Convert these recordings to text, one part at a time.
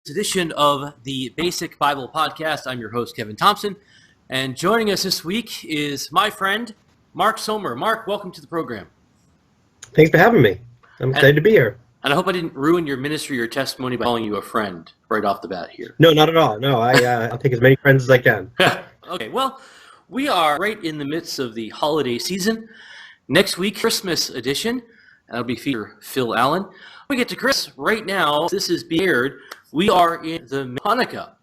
Edition of the Basic Bible Podcast. I'm your host, Kevin Thompson, and joining us this week is my friend, Mark Sohmer. Mark, welcome to the program. Thanks for having me. I'm excited to be here. And I hope I didn't ruin your ministry or testimony by calling you a friend right off the bat here. No, not at all. No, I'll take as many friends as I can. Okay, well, we are right in the midst of the holiday season. Next week, Christmas edition. That'll be feature Phil Allen. We get to Chris right now. This is being aired. We are in the Hanukkah,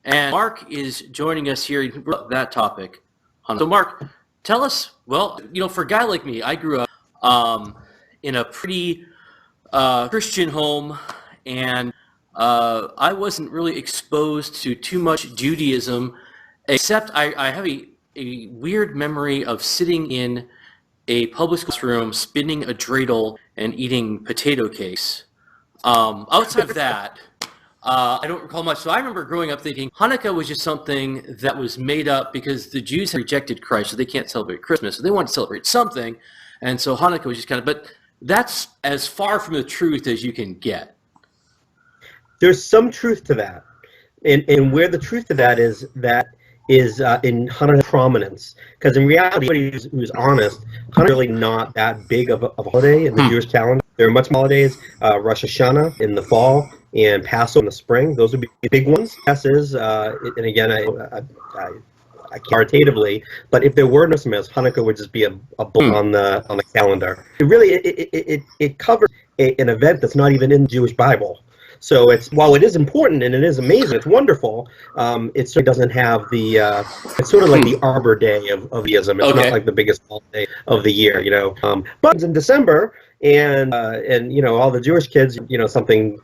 and Mark is joining us here for that topic. So, Mark, tell us. Well, for a guy like me, I grew up in a pretty Christian home, and I wasn't really exposed to too much Judaism, except I have a weird memory of sitting in a public school room, spinning a dreidel, and eating potato cakes. Outside of that, I don't recall much. So I remember growing up thinking Hanukkah was just something that was made up because the Jews had rejected Christ, so they can't celebrate Christmas. So they wanted to celebrate something. And so Hanukkah was just but that's as far from the truth as you can get. There's some truth to that. And where the truth to that is in Hanukkah prominence. Because in reality, anybody who's honest, Hanukkah is really not that big of a holiday in the Jewish calendar. There are much more holidays, Rosh Hashanah in the fall and Passover in the spring. Those would be big ones. Yes, and again, I quantitatively, but if there were no Semites, Hanukkah would just be a blip on the calendar. It covers an event that's not even in the Jewish Bible. So while it is important and it is amazing, it's wonderful. It certainly doesn't have the. It's sort of like the Arbor Day of Judaism. It's not like the biggest holiday of the year, But it's in December, and all the Jewish kids, something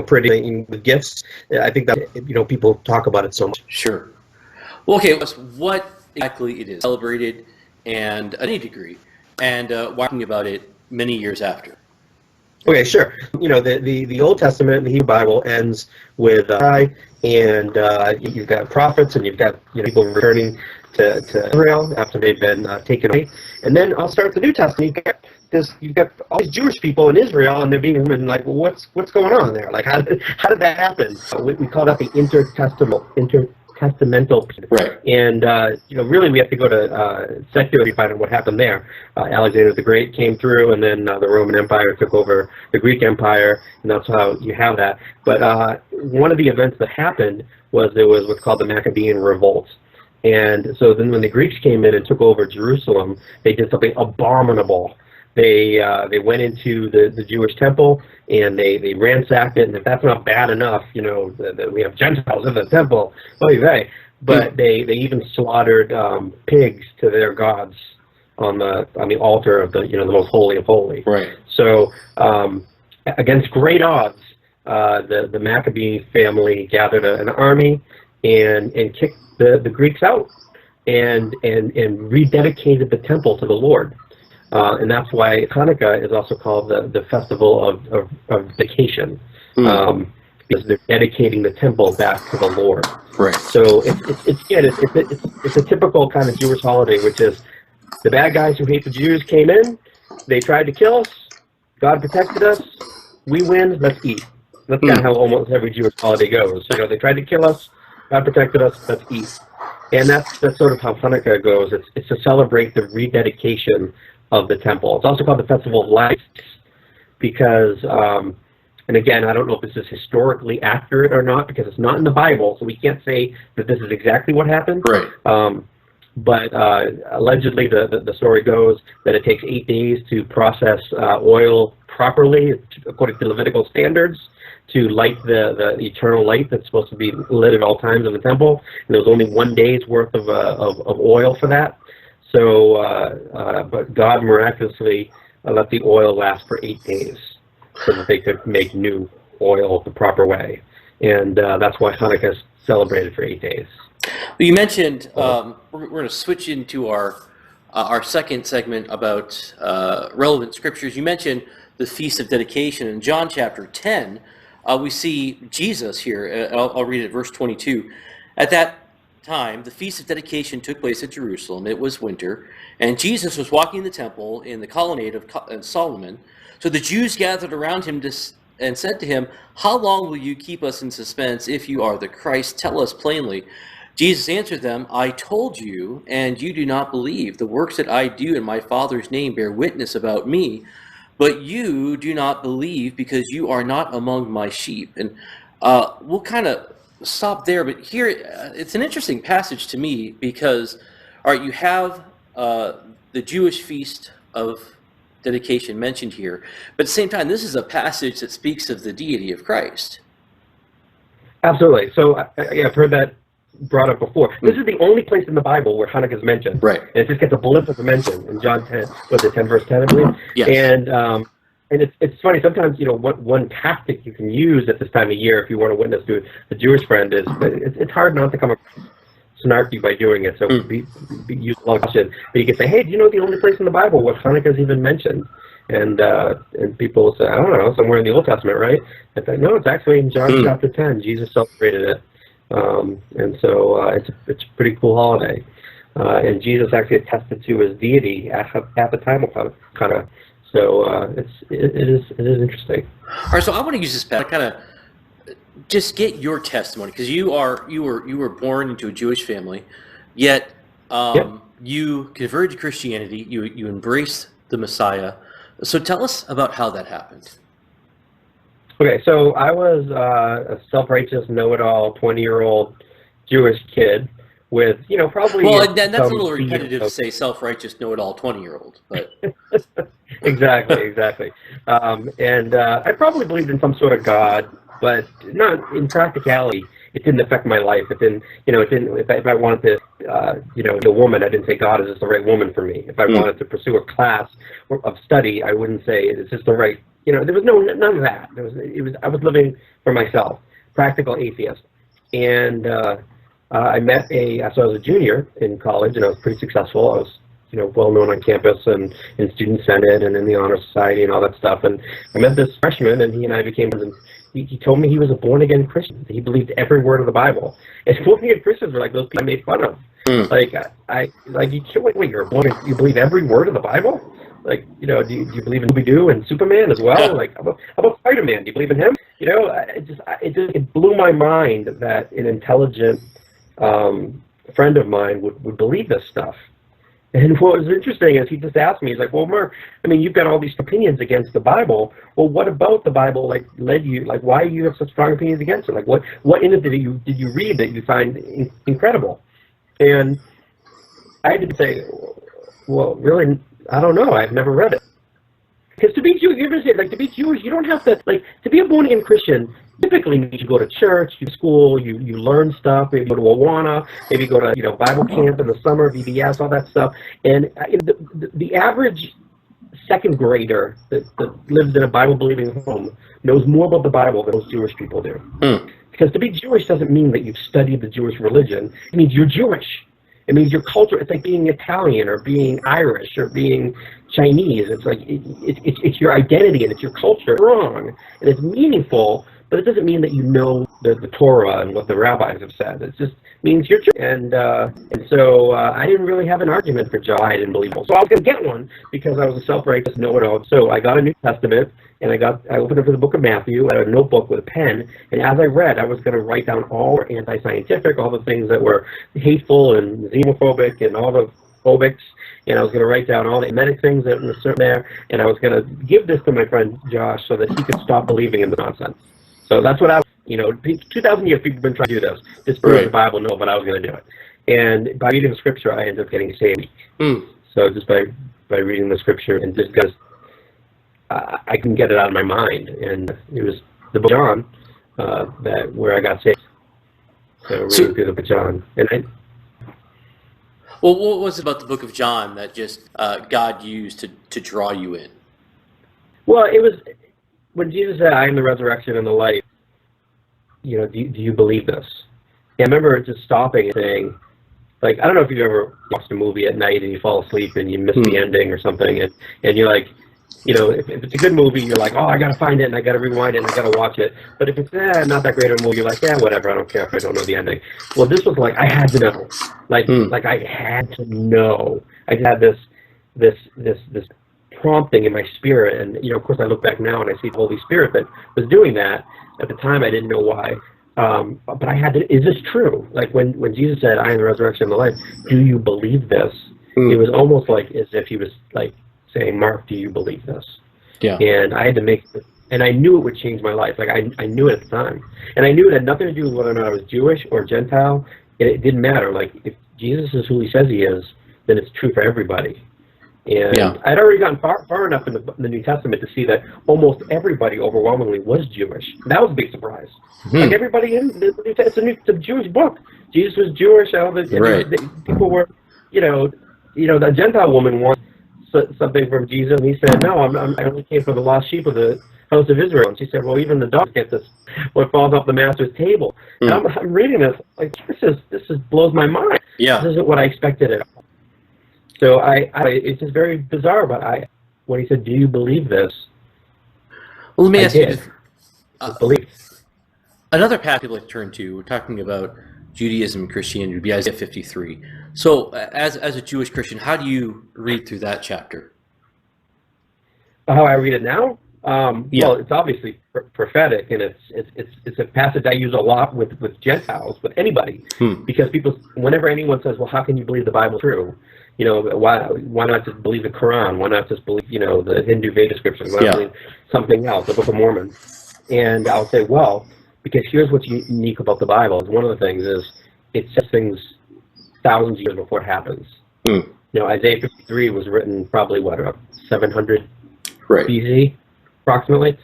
pretty with gifts. I think that people talk about it so much. Sure. Well, okay. What exactly it is celebrated, and to any degree, and talking about it many years after. Okay, sure. The Old Testament, the Hebrew Bible, ends with and you've got prophets, and you've got people returning to Israel after they've been taken away. And then I'll start the New Testament. You've got all these Jewish people in Israel, and they're being like, well, what's going on there? Like, how did that happen? We call that the intertestamental period. Right. And really we have to go to secular to find out what happened there. Alexander the Great came through, and then the Roman Empire took over the Greek Empire, and that's how you have that. But one of the events that happened was there was what's called the Maccabean Revolt. And so then when the Greeks came in and took over Jerusalem, they did something abominable. They went into the Jewish temple, and they ransacked it. And if that's not bad enough, that we have Gentiles in the temple, but they even slaughtered pigs to their gods on the altar of the the most holy of holy. Right. So against great odds, the Maccabee family gathered an army and kicked the Greeks out and rededicated the temple to the Lord. And that's why Hanukkah is also called the festival of vacation, because they're dedicating the temple back to the Lord. Right. So it's a typical kind of Jewish holiday, which is the bad guys who hate the Jews came in, they tried to kill us, God protected us, we win, let's eat. That's kind of how almost every Jewish holiday goes. They tried to kill us, God protected us, let's eat. And that's sort of how Hanukkah goes. It's to celebrate the rededication of the temple. It's also called the Festival of Lights because, and again, I don't know if this is historically accurate or not because it's not in the Bible, so we can't say that this is exactly what happened. Right. But allegedly, the story goes that it takes 8 days to process oil properly, according to Levitical standards, to light the eternal light that's supposed to be lit at all times in the temple. And there was only 1 day's worth of oil for that. So, but God miraculously let the oil last for 8 days so that they could make new oil the proper way. And that's why Hanukkah is celebrated for 8 days. Well, you mentioned, we're going to switch into our second segment about relevant scriptures. You mentioned the Feast of Dedication. In John chapter 10, we see Jesus here. I'll read it, verse 22. At that time, the Feast of Dedication took place at Jerusalem. It was winter, and Jesus was walking the temple in the colonnade of Solomon. So the Jews gathered around him and said to him, "How long will you keep us in suspense? If you are the Christ, tell us plainly." Jesus answered them, "I told you, and you do not believe. The works that I do in my Father's name bear witness about me, but you do not believe because you are not among my sheep." And we'll kind of stop there, but here it's an interesting passage to me because, all right, you have the Jewish feast of dedication mentioned here, but at the same time, this is a passage that speaks of the deity of Christ. Absolutely. So I've heard that brought up before. This is the only place in the Bible where Hanukkah is mentioned. Right. And it just gets a blip of a mention in John 10, was it 10 verse 10, I believe? Yes. And it's funny, sometimes, what one tactic you can use at this time of year if you want to witness to a Jewish friend is, it's hard not to come across snarky by doing it, so use a lot of caution. But you can say, hey, do you know the only place in the Bible where Hanukkah is even mentioned? And people will say, I don't know, somewhere in the Old Testament, right? I think, no, it's actually in John chapter 10. Jesus celebrated it. And so it's a pretty cool holiday. And Jesus actually attested to his deity at the time of Hanukkah. So it is interesting. All right, so I want to use this to kind of just get your testimony, because you were born into a Jewish family, yet you converted to Christianity. You embraced the Messiah. So tell us about how that happened. Okay, so I was a self-righteous, know-it-all, 20-year-old Jewish kid with, probably... Well, that's a little repetitive to say self-righteous, know-it-all, 20-year-old, but... Exactly. And I probably believed in some sort of God, but not in practicality. It didn't affect my life. It didn't, if I wanted to, the woman, I didn't say God is just the right woman for me. If I wanted to pursue a class of study, I wouldn't say it's just the right, there was none of that. I was living for myself, practical atheist. And I met so I was a junior in college, and I was pretty successful. I was, well known on campus and in student senate and in the honor society and all that stuff. And I met this freshman, and he and I became friends. He told me he was a born-again Christian. He believed every word of the Bible. And born-again Christians were like those people I made fun of. Like, wait, you believe every word of the Bible? Like, do you believe in Scooby-Doo and Superman as well? Like, how about Spider-Man? Do you believe in him? It blew my mind that an intelligent friend of mine would believe this stuff. And what was interesting is he just asked me, he's like, well, Mark, you've got all these opinions against the Bible. Well, what about the Bible, led you, why do you have such strong opinions against it? Like, what in it did you read that you find incredible? And I had to say, well, really, I don't know. I've never read it. Because to be Jewish, you're going to say, to be Jewish, you don't have to, to be a born-again Christian, typically you go to church, you school, you learn stuff, maybe go to Awana, maybe go to, Bible camp in the summer, VBS, all that stuff. And the average second grader that lives in a Bible-believing home knows more about the Bible than most Jewish people do. Because to be Jewish doesn't mean that you've studied the Jewish religion. It means you're Jewish. It means your culture. It's like being Italian or being Irish or being Chinese. It's like it's your identity and it's your culture. It's wrong and it's meaningful, but it doesn't mean that you know the Torah and what the rabbis have said. It just means you're Jewish. And so I didn't really have an argument for John. I didn't believe him. So I was going to get one because I was a self-righteous know-it-all. So I got a New Testament. And I opened up to the book of Matthew. I had a notebook with a pen, and as I read, I was going to write down all the anti-scientific, all the things that were hateful and xenophobic and all the phobics, and I was going to write down all the medic things that were there, and I was going to give this to my friend Josh so that he could stop believing in the nonsense. So that's what 2,000 years people have been trying to do this. Disprove the Bible, no, but I was going to do it. And by reading the scripture, I ended up getting saved. So just by reading the scripture and just because I can get it out of my mind, and it was the book of John where I got saved. So reading through the book of John, well, what was it about the book of John that just God used to draw you in? Well, it was when Jesus said, "I am the resurrection and the life." Do you believe this? And I remember just stopping and saying, I don't know if you've ever watched a movie at night and you fall asleep and you miss the ending or something, and you're like. If it's a good movie, you're like, oh, I got to find it, and I got to rewind it, and I got to watch it. But if it's not that great of a movie, you're like, yeah, whatever, I don't care if I don't know the ending. Well, this was like, I had to know. I had to know. I had this prompting in my spirit. And, of course, I look back now and I see the Holy Spirit that was doing that. At the time, I didn't know why. But I had to, is this true? Like when Jesus said, I am the resurrection and the life, do you believe this? It was almost like as if he was like saying, Mark, do you believe this? Yeah. And I had to make, and I knew it would change my life. Like I knew it at the time. And I knew it had nothing to do with whether or not I was Jewish or Gentile. It didn't matter. Like if Jesus is who he says he is, then it's true for everybody. And I'd already gotten far enough in the New Testament to see that almost everybody overwhelmingly was Jewish. That was a big surprise. Like everybody in the New Testament, it's a Jewish book. Jesus was Jewish. All the people were, the Gentile woman wanted something from Jesus, and he said, no, I only came for the lost sheep of the house of Israel. And she said, well, even the dogs get this, what falls off the master's table. And I'm reading this, like, this blows my mind. Yeah. This isn't what I expected at all. So it's just very bizarre, but when he said, do you believe this? Well, let me ask you, believe. Another path people like to turn to, we're talking about Judaism and Christianity, would be Isaiah 53. So as a Jewish Christian, how do you read through that chapter? How I read it now? Well, it's obviously prophetic, and it's a passage I use a lot with Gentiles, with anybody, because whenever anyone says, well, how can you believe the Bible true? Why not just believe the Quran? Why not just believe, the Hindu Veda scriptures? Why not believe something else, the Book of Mormon? And I'll say, well, because here's what's unique about the Bible. One of the things is it says things thousands of years before it happens. Isaiah 53 was written probably, about 700 BC, approximately.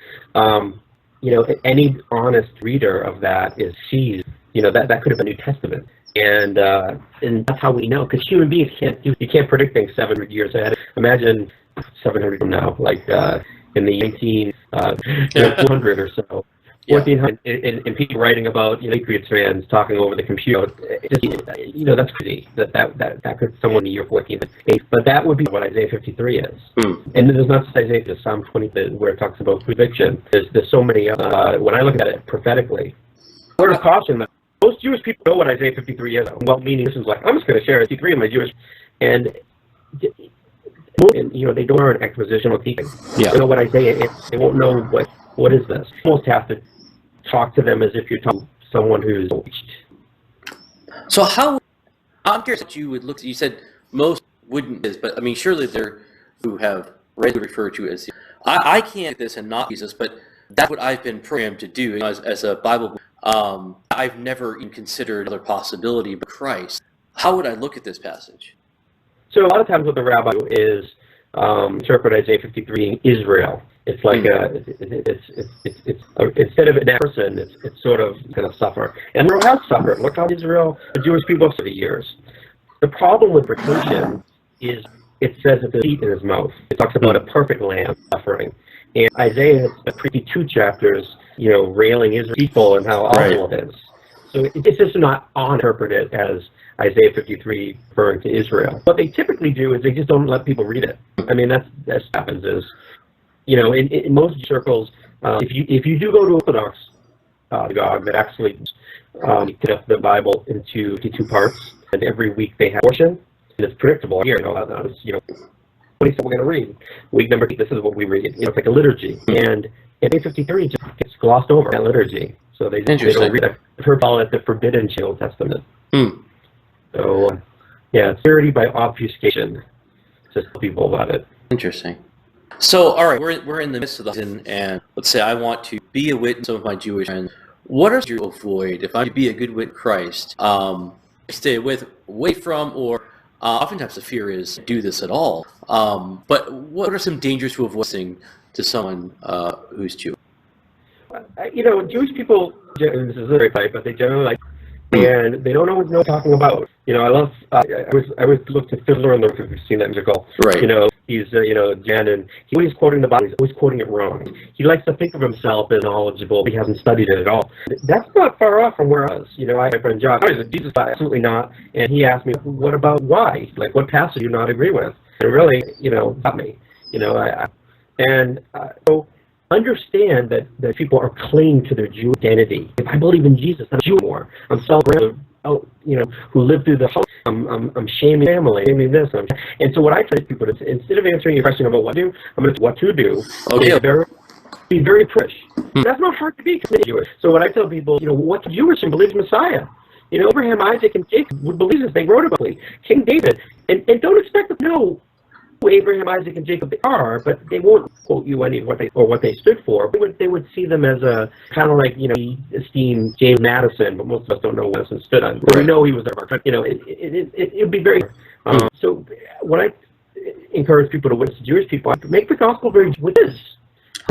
Any honest reader of that sees, that could have been New Testament. And that's how we know, because human beings you can't predict things 700 years ahead. Imagine 700 from now, like in the 400 or so. 1400, and people writing about Patriots fans talking over the computer. That's crazy. That could someone in the year 14. But that would be what Isaiah 53 is. And then there's not just Isaiah, there's Psalm 20 where it talks about crucifixion. There's so many. When I look at it prophetically, word of caution that most Jewish people know what Isaiah 53 is. Well, meaning this is like, I'm just going to share 53 in my Jewish, and they don't learn expositional teaching. They know what Isaiah is. They won't know what is this. You almost have to talk to them as if you're talking to someone who's reached. So I'm curious what you would look at. You said most wouldn't, but I mean, surely there who have read referred to as, I can't do this and not Jesus, but that's what I've been programmed to do as a Bible. I've never even considered other possibility but Christ. How would I look at this passage? So a lot of times what the rabbi is interpret Isaiah 53 in Israel. It's like instead of a person, it's sort of going to suffer. And Israel has suffered. Look how Israel, the Jewish people, for the years. The problem with vacation is it says that the feet in his mouth. It talks about a perfect lamb suffering. And Isaiah has 52 chapters, railing Israel people and how awful it is. So it's just not interpreted as Isaiah 53 referring to Israel. What they typically do is they just don't let people read it. I mean, that's what happens is, in most circles, if you do go to Orthodox synagogue that actually split up the Bible into two parts, and every week they have a portion, and it's predictable. Here, what is we're going to read? Week number 8, this is what we read. It's like a liturgy, and Isaiah 53 just gets glossed over that liturgy. So they don't read it. I've heard call it the forbidden Old Testament. So, it's purity by obfuscation. Just tell people about it. Interesting. So, all right, we're in the midst of the season, and let's say I want to be a witness of my Jewish friends. What are you to avoid if I to be a good witness of Christ? Stay away from, or oftentimes the fear is do this at all. But what are some dangers to avoiding to someone who's Jewish? Jewish people, this is very tight, but they generally like, and they don't always know what they're talking about. I always look to Fiddler on the Roof, if you've seen that musical. Right. He's, Jan, and he's always quoting the Bible, he's always quoting it wrong. He likes to think of himself as knowledgeable, but he hasn't studied it at all. That's not far off from where I was. I had a friend, John, I said, Jesus, absolutely not. And he asked me, what about why? Like, what passage do you not agree with? And really, got me. So understand that people are clinging to their Jewish identity. If I believe in Jesus, I'm Jew more. I'm celebrating who lived through the whole, I'm shaming family, shaming this, and so what I tell people is, instead of answering your question about what to do, I'm going to what to do. Okay. Be very Jewish. That's not hard to be Jewish. So what I tell people, what's Jewish and believes Messiah? Abraham, Isaac, and Jacob would believe this. They wrote about it. King David, and don't expect them to know who Abraham, Isaac, and Jacob are, but they won't quote you any of what they stood for. They would see them as a kind of like we esteem James Madison, but most of us don't know what Madison stood on. Right. We know he was there. It would be very. So what I encourage people to witness to Jewish people, make the gospel very with this.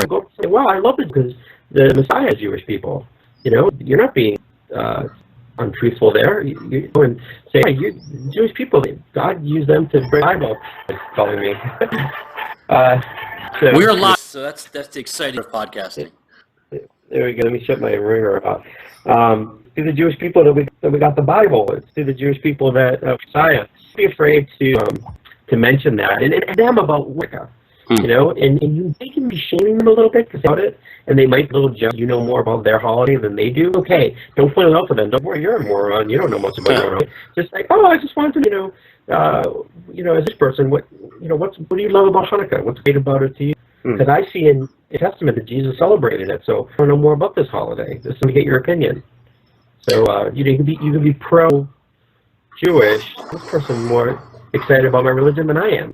Go say, wow, I love it because the Messiah is Jewish people. You're not being untruthful there. You go and say, hey, you Jewish people, God used them to bring the Bible. It's calling me. We're live, so that's the exciting podcasting. There we go. Let me shut my ringer off. To the Jewish people that we got the Bible. It's to the Jewish people that Messiah. Don't be afraid to mention that and them about Wicca. And they can be shaming them a little bit about it, and they might be a little jealous. You know more about their holiday than they do. Okay, don't point it out to them. Don't worry, you're a moron. You don't know much about your holiday. Just like, I just wanted to, as this person, what do you love about Hanukkah? What's great about it to you? Because I see in the Testament that Jesus celebrated it. So I want to know more about this holiday. Just to get your opinion. So you can be pro-Jewish. This person more excited about my religion than I am.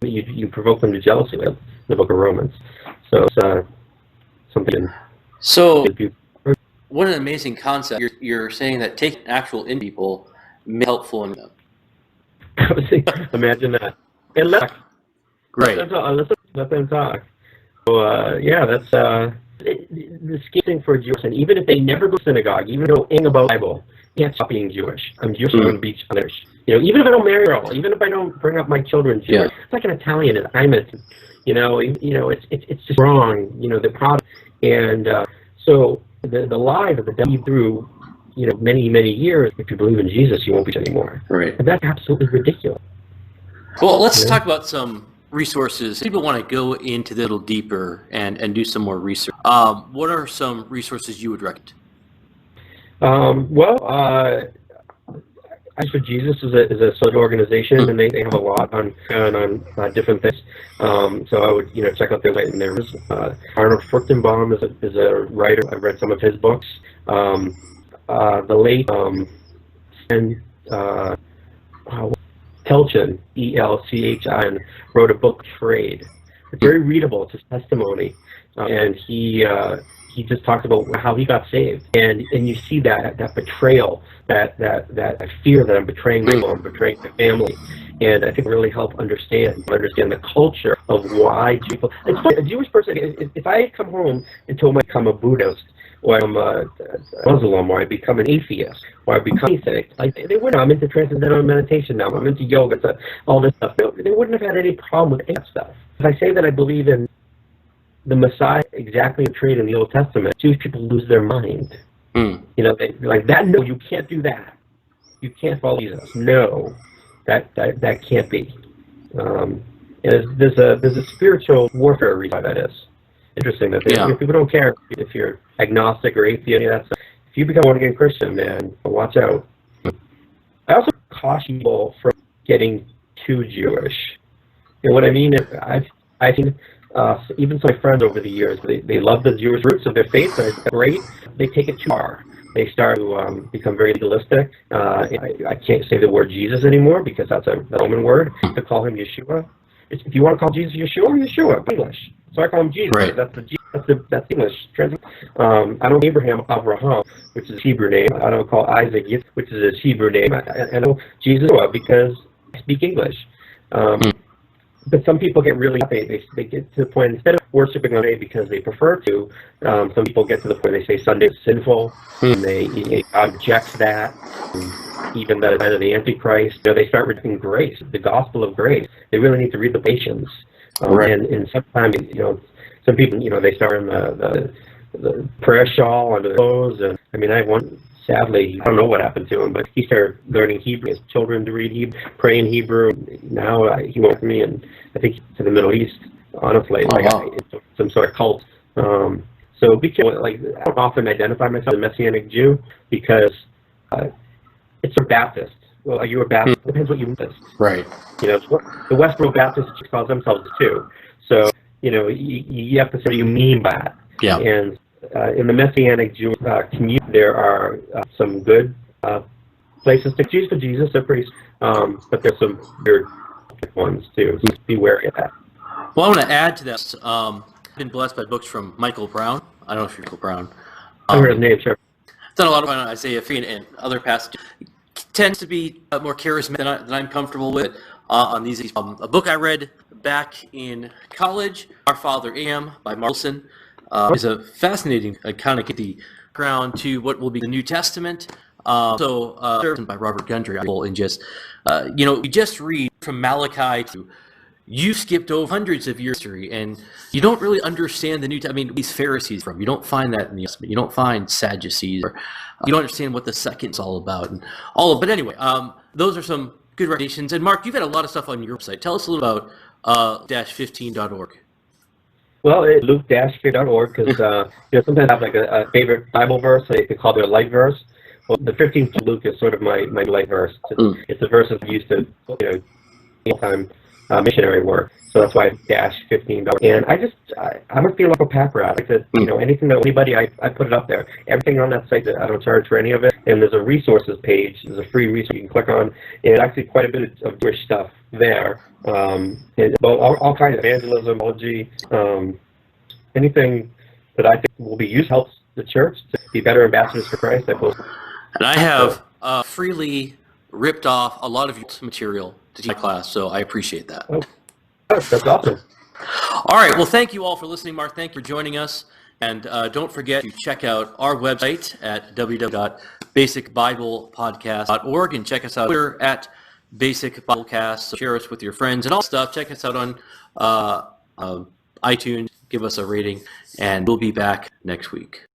You provoke them to jealousy with the book of Romans. So it's something. So what an amazing concept. You're saying that taking actual in people may be helpful in them. Imagine that. And let them talk. So that's the scary thing for a Jewish person. Even if they never go to synagogue, even know anything about the Bible, can't stop being Jewish. I'm Jewish. I'm going to be Jewish. Even if I don't marry a girl, even if I don't bring up my children Jewish, it's like an Italian. I'm a, it's just wrong. The product, and so the lie that the devil through, many years. If you believe in Jesus, you won't be anymore. Right. And that's absolutely ridiculous. Well, let's talk about some resources. People want to go into a little deeper and do some more research. What are some resources you would recommend? Eyes for Jesus is a social organization, and they have a lot on different things. So I would check out their site. And there's Arnold Fruchtenbaum is a writer. I've read some of his books. The late Telchin, Elchin, wrote a book, Trade. It's very readable. It's his testimony, and he just talks about how he got saved, and you see that betrayal, that fear that I'm betraying people, I'm betraying my family, and I think it really help understand the culture of why people. It's funny, a Jewish person. If I come home and told me I become a Buddhist, or I'm a Muslim, or I become an atheist, or I become atheist, they wouldn't. I'm into transcendental meditation now. I'm into yoga, all this stuff. They wouldn't have had any problem with any of that stuff. If I say that I believe in the Messiah exactly portrayed in the Old Testament, Jewish people lose their mind. They're like that. No, you can't do that. You can't follow Jesus. No, that can't be. There's a spiritual warfare reason why that is. Interesting that people don't care if you're agnostic or atheist. That's if you become a born-again Christian, man, watch out. I also caution people from getting too Jewish. What I mean is, I've seen even some of my friends over the years, they love the Jewish roots of their faith, and it's great. They take it too far. They start to become very legalistic. I can't say the word Jesus anymore because that's a Roman word. To call him Yeshua. If you want to call Jesus Yeshua, English. So I call him Jesus. Right. That's English translation. I don't Abraham Avraham, which is his Hebrew name. I don't call Isaac, which is his Hebrew name. I know Jesus because I speak English. But some people get really, they get to the point, instead of worshiping on Sunday because they prefer to, some people get to the point they say Sunday is sinful, and God rejects that, and even that it's kind of the Antichrist. They start rejecting grace, the gospel of grace. They really need to read the Galatians. And sometimes, some people, they start in the prayer shawl under the clothes, and I have one. Sadly, I don't know what happened to him, but he started learning Hebrew. His children to read Hebrew, pray in Hebrew. Now he went with me, and I think to the Middle East. Honestly, it's some sort of cult. So be careful. I don't often identify myself as a Messianic Jew because it's a Baptist. Well, are you a Baptist? It depends what you list. Right. You know, the Westboro Baptists call themselves too. So, you know, you have to say what you mean by that. Yeah. And in the Messianic Jewish community, there are some good places to choose for Jesus. They're pretty, but there's some weird ones too. So be wary of that. Well, I want to add to that. I've been blessed by books from Michael Brown. I don't know if you're Michael Brown. I heard his name, sure. Done a lot of Isaiah 3 and other passages. Tends to be more charismatic than I'm comfortable with on these. A book I read back in college, Our Father Am by Mark Sohmer, is a fascinating kind of get the ground to what will be the New Testament. By Robert Gundry, and just you know, you just read from Malachi to. You skipped over hundreds of years history, and you don't really understand the New Testament. I mean, these Pharisees from you don't find that in the Testament. You don't find Sadducees, or you don't understand what the second's all about, and all of. But anyway, those are some good recommendations. And Mark, you've had a lot of stuff on your website. Tell us a little about -15.org. Well, it's luke-15.org because you know, sometimes I have like a favorite Bible verse. They call their light verse. Well, the 15th Luke is sort of my light verse. It's a verse that's used to, you know, time. Missionary work, so that's why -15. And I'm a theological pack rat. I like to, you know, anything that anybody, I put it up there. Everything on that site, I don't charge for any of it. And there's a resources page. There's a free resource you can click on, and actually quite a bit of Jewish stuff there. And all kinds of evangelism, theology, anything that I think will be used helps the church to be better ambassadors for Christ. I post. And I have freely ripped off a lot of your material to teach my class, so I appreciate that. Oh, that's awesome. All right, well, thank you all for listening, Mark. Thank you for joining us. And don't forget to check out our website at www.basicbiblepodcast.org and check us out on Twitter at Basic Biblecast. So share us with your friends and all stuff. Check us out on iTunes. Give us a rating, and we'll be back next week.